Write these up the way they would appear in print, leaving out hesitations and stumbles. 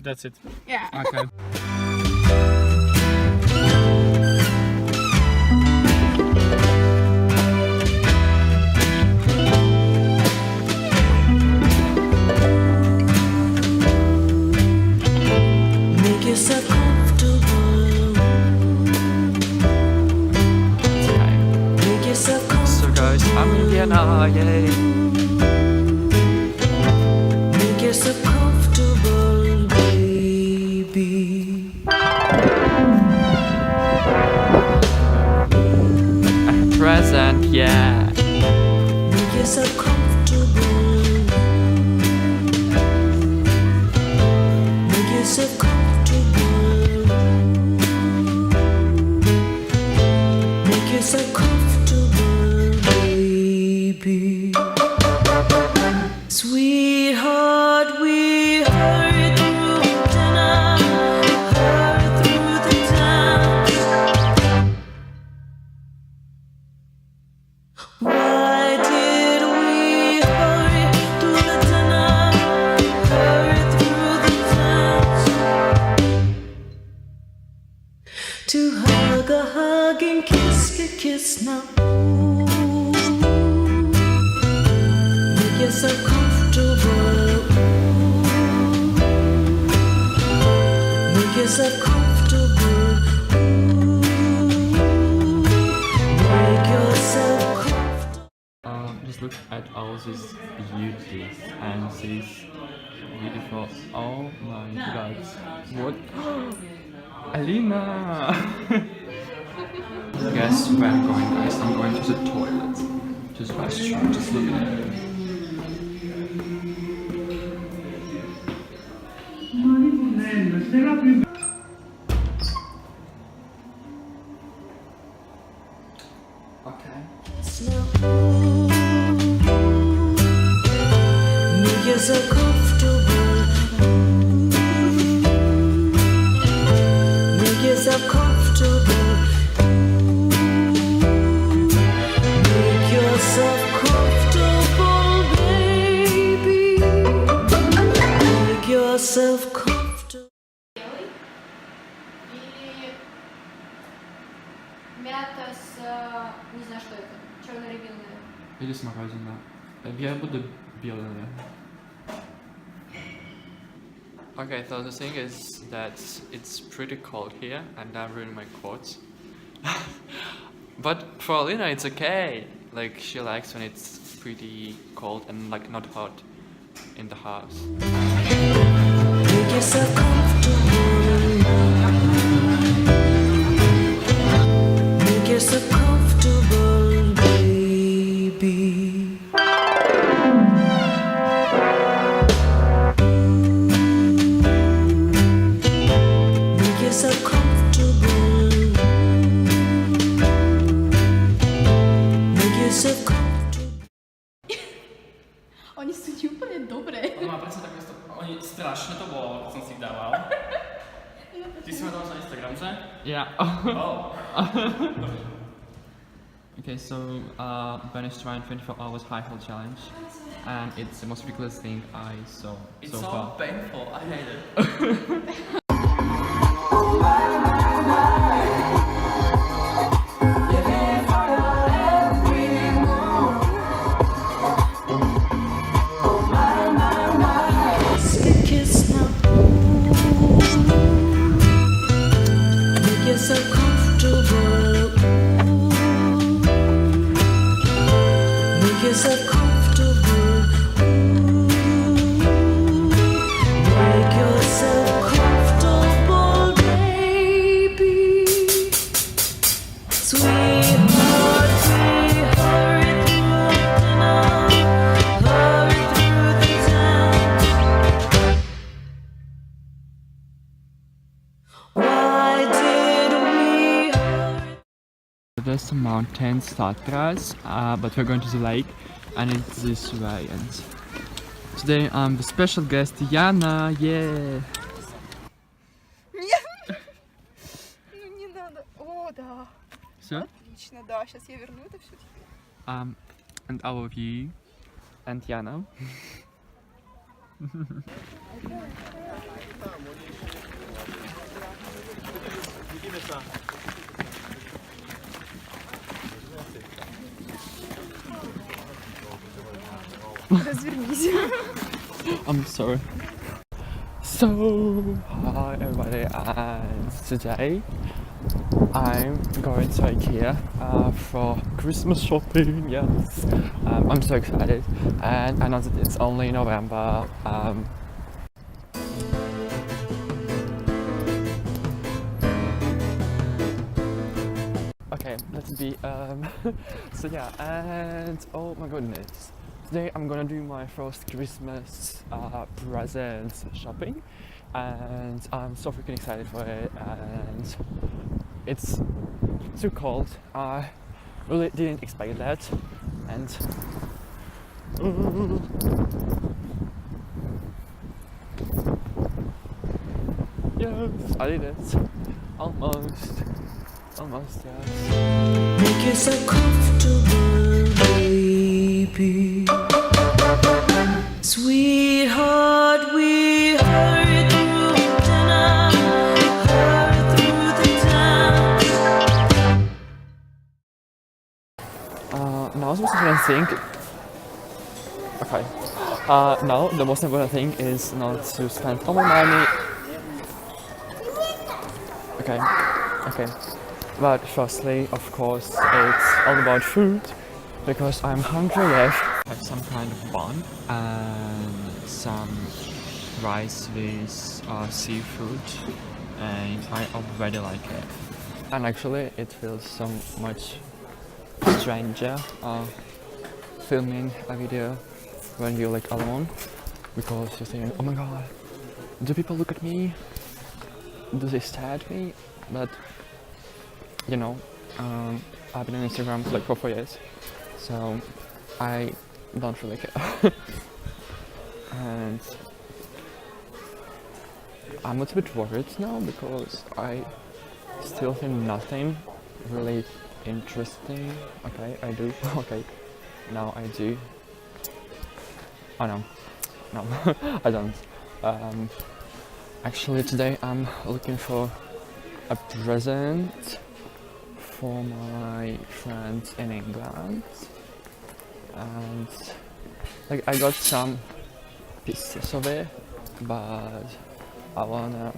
That's it. Yeah. Okay. Make yourself comfortable. Make yourself comfortable. So guys, I'm in Vienna, yay! Make yourself comfortable, baby. A present, yeah! Make yourself comfortable. Make yourself comfortable. Make yourself comfortable, baby. Sweetheart, we hurry through dinner, hurry through the town. Why did we hurry through the dinner, hurry through the town? To hug a hug and kiss a kiss now. Make yourself comfortable. Make yourself comfortable. Make yourself comfortable. Just look at all these beauties and these beautiful. Oh my god! What? Alina! Guess where I'm going, guys? I'm going to the toilet. To the restroom. Just look at it. Okay. Make yourself comfortable. Make yourself comfortable. Make yourself comfortable, baby. Make yourself comfortable. Или мята с, не знаю, что это, черно-рябиновая. Или смородина. Я буду белый, наверное. Okay, so the thing is that it's pretty cold here and I'm ruining my coat. But for Alina it's okay. Like she likes when it's pretty cold and like not hot in the house. Make yourself comfortable. Make yourself comfortable, baby. Make yourself comfortable. Make yourself comfortable. Oni sú ti úplne dobré. On má presne také, oni strašne to bolo, keď som si ich dával. Ty si ma dal na Instagram, že? Yeah. Oh. Okay, so Ben is trying 24 hours high heel challenge, and it's the most ridiculous thing I saw It's so so far. painful, I hate it. Kiss now. Make yourself comfortable. Make yourself comfortable. Make yourself comfortable, baby. Sweetheart, we hurry through dinner, hurry through the town. Why did we hurry? There's some mountains Tatras, but we're going to the lake, and it's this way. And today I'm the special guest Yana. Yeah. Ну не надо. О, да. So, Отлично, да. Сейчас я верну это все теперь. and our view, and Yana. Развернись. I'm sorry. So, hi everybody, and today I'm going to Ikea for Christmas shopping. Yes, I'm so excited, and I know that it's only November. Okay, let's be so yeah, and oh my goodness, today I'm gonna do my first Christmas presents shopping, and I'm so freaking excited for it. And it's too cold. I really didn't expect that, and yes, I did it. Almost, yes. Make yourself comfortable, baby. Sweetheart, we hurry through dinner, hurry through the dance. Now the most important thing. Okay. Now the most important thing is not to spend all my money. Okay. But firstly, of course, it's all about food because I'm hungry. Yes. I have some kind of bun and some rice with seafood, and I already like it. And actually, it feels so much stranger filming a video when you're like alone, because you think, oh my god, do people look at me? Do they stare at me? But you know, I've been on Instagram for like 4 years, so I don't really care. And I'm a little bit worried now because I still think nothing really interesting. Okay, I do. Okay, now I do. Oh no, I don't. Actually, today I'm looking for a present for my friends in England, and like I got some pieces of it, but I wanna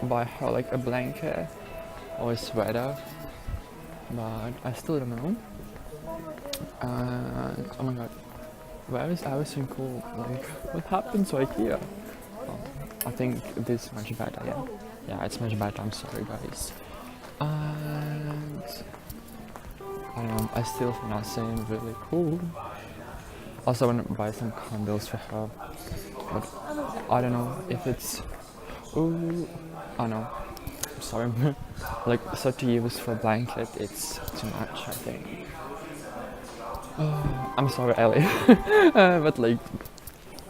buy her like a blanket or a sweater, but I still don't know. And oh my god, where is everything cool? Like, what happened to Ikea? Oh, I think this is much better. Yeah, it's much better. I'm sorry, guys. And I don't know, I still think nothing really cool. Also, I want to buy some candles for her, but I don't know if it's. Ooh, oh no, I'm sorry. Like 30 euros for a blanket, it's too much, I think. I'm sorry, Ellie, but like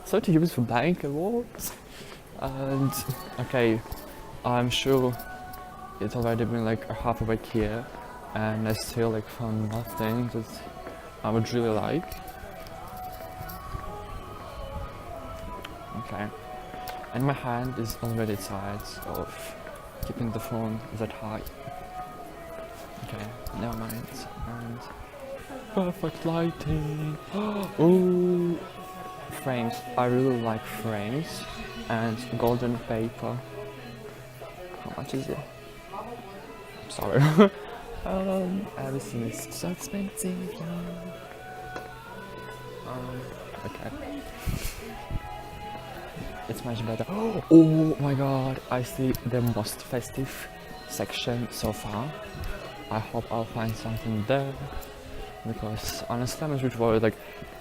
30 euros for blanket, what? And okay, I'm sure it's already been like a half of Ikea, and I still like found nothing that I would really like. Okay, and my hand is already tired of keeping the phone that high. Okay, never mind. And perfect lighting. Oh, frames. I really like frames and golden paper. How much is it? Sorry. Everything is so expensive. Okay. It's much better. Oh my god, I see the most festive section so far. I hope I'll find something there, because honestly I'm a bit worried. Like,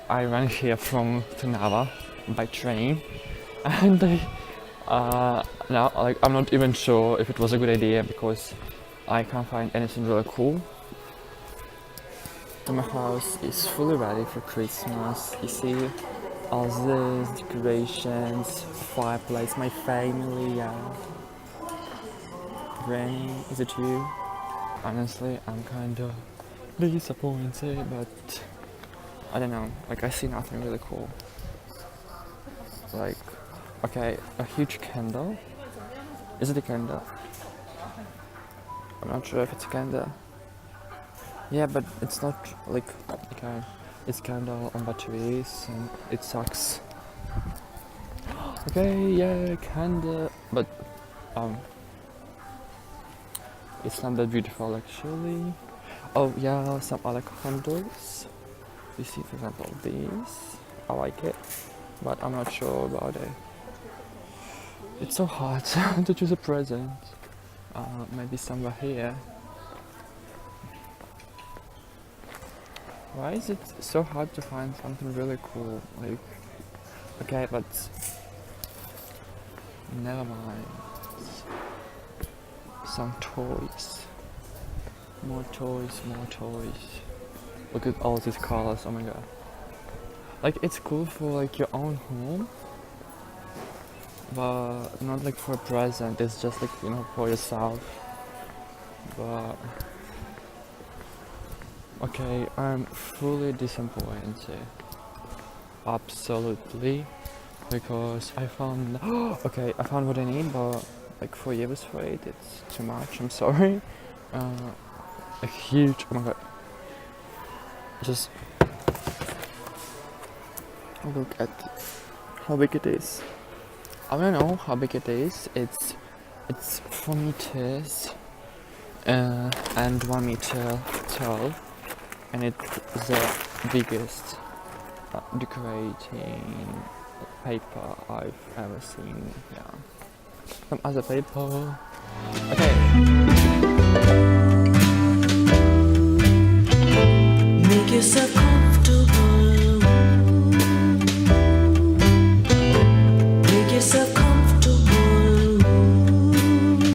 I ran here from Trnava by train, and now like I'm not even sure if it was a good idea because I can't find anything really cool. My house is fully ready for Christmas. You see all these decorations, fireplace, my family, yeah. Granny, is it you? Honestly, I'm kinda disappointed, but I don't know, like I see nothing really cool. Like, okay, a huge candle. Is it a candle? I'm not sure if it's a candle. Yeah, but it's not like, okay, it's kinda on batteries and it sucks. Okay, yeah, kinda, but it's not that beautiful actually. Oh yeah, some other candles. You see, for example, these. I like it, but I'm not sure about it. It's so hard to choose a present. Maybe somewhere here. Why is it so hard to find something really cool? Like, okay, but never mind. Some toys. More toys, more toys. Look at all these colors, oh my god. Like, it's cool for like your own home, but not like for a present. It's just like, you know, for yourself. But okay, I'm fully disappointed. Absolutely, because I found okay, I found what I need, but like 4 years for it, it's too much. I'm sorry. A huge, oh my god, just look at how big it is. I don't know how big it is. It's 4 meters and 1 meter tall, and it's the biggest decorating paper I've ever seen. Yeah, some other paper. Okay. Make yourself